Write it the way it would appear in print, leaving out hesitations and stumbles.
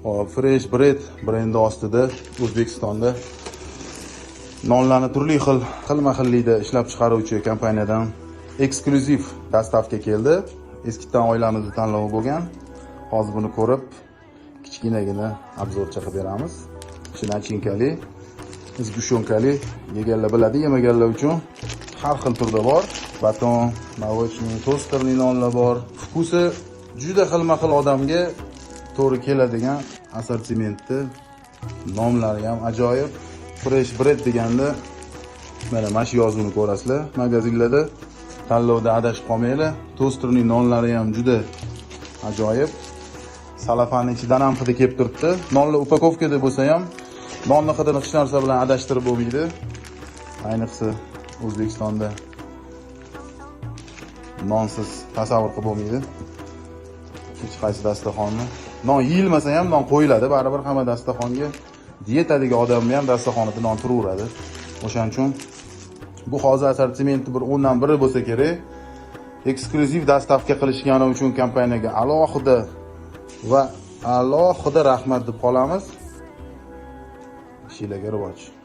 Hop, Fresh Bread brendi ostida O'zbekistonda nonlarni turli xilma-xillikda ishlab chiqaruvchi kompaniyadan eksklyuziv dastavka keldi. Eskidan oilamizning tanlovi bo'lgan. Hozir buni ko'rib, kichkinagina obzorcha qilib beramiz. Nachinkali, izgushonkali, yeganlar biladi, yemaganlar uchun har xil turda bor. Baton, молочный, tosterli nonlar bor. Vkusi juda xilma-xil odamga to'g'ri keladigan assortimentni, nomlari ham ajoyib. Fresh Bread deganda mana shu yozuvni ko'rasizlar magazinlarda. Tanlovda adashib qolmanglar. Tosterli nonlari ham juda ajoyib. Salafanning ichidan ham hidi kelib turibdi. Nonlar upakovkada bo'lsa ham nonni hidini hech narsa bilan adashtirib bo'lmaydi. Ayniqsa O'zbekistonda nonsiz tasavvur qilib bo'lmaydi. Hech qaysi dasturxonni non yeyilmasa ham non qo'yiladi, baribir hamma dasturxonga diyetadagi odamni ham dasturxonida non turaveradi. O'shaning uchun bu hozir assortimenti bir 10 dan biri bo'lsa kerak. Eksklyuziv dastavka qilishgani uchun kompaniyaga alohida rahmat deb qolamiz. Ishlarga rivoj.